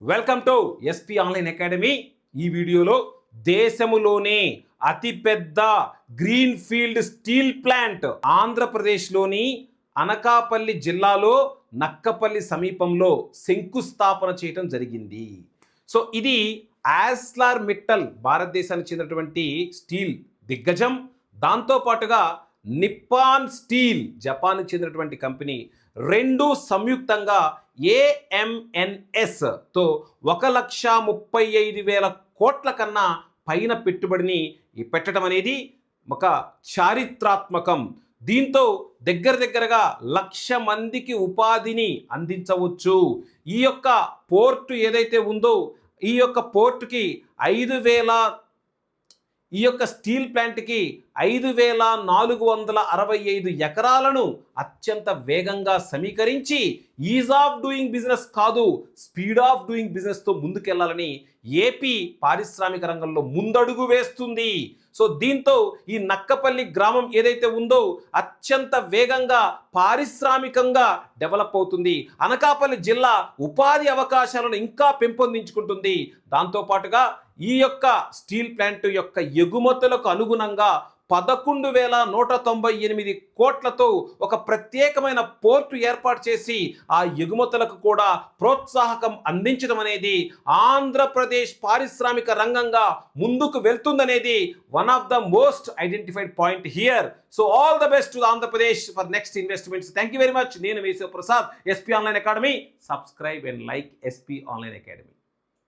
Welcome to SP online academy. ఈ వీడియోలో దేశములోనే అతిపెద్ద గ్రీన్ ఫీల్డ్ స్టీల్ ప్లాంట్ ఆంధ్రప్రదేశ్లోని అనకాపల్లి జిల్లాలో నక్కపల్లి సమీపంలో శంకుస్థాపన చేయటం జరిగింది. సో ఇది ఆస్లార్ మిట్టల్ భారతదేశానికి చెందినటువంటి స్టీల్ దిగ్గజం. దాంతోపాటుగా నిప్పాన్ స్టీల్ జపాన్కి చెందినటువంటి కంపెనీ రెండు సంయుక్తంగా AMNSతో 1,35,000 కోట్ల కన్నా పైన పెట్టుబడిని పెట్టడం అనేది ఒక చారిత్రాత్మకం. దీంతో దగ్గరగా 1,00,000 మందికి ఉపాధిని అందించవచ్చు. ఈ యొక్క పోర్టు ఏదైతే ఉందో ఈ యొక్క పోర్టుకి 5,000 ఈ యొక్క స్టీల్ ప్లాంట్కి 5,465 ఎకరాలను అత్యంత వేగంగా సమీకరించి ఈజ్ ఆఫ్ డూయింగ్ బిజినెస్ కాదు, స్పీడ్ ఆఫ్ డూయింగ్ బిజినెస్తో ముందుకెళ్లాలని ఏపీ పారిశ్రామిక రంగంలో ముందడుగు వేస్తుంది. సో దీంతో ఈ నక్కపల్లి గ్రామం ఏదైతే ఉందో అత్యంత వేగంగా పారిశ్రామికంగా డెవలప్ అవుతుంది. అనకాపల్లి జిల్లా ఉపాధి అవకాశాలను ఇంకా పెంపొందించుకుంటుంది. దాంతోపాటుగా ఈ యొక్క స్టీల్ ప్లాంట్ యొక్క ఎగుమతులకు అనుగుణంగా 11,198 కోట్లతో ఒక ప్రత్యేకమైన పోర్టు ఏర్పాటు చేసి ఆ ఎగుమతులకు కూడా ప్రోత్సాహకం అందించడం అనేది ఆంధ్రప్రదేశ్ పారిశ్రామిక రంగంగా ముందుకు వెళ్తుందనేది one of the most identified point here. So all the best to Andhra Pradesh for next investments. Thank you very much. నేను మీ Sivaprasad, SP online academy. Subscribe and like SP online academy.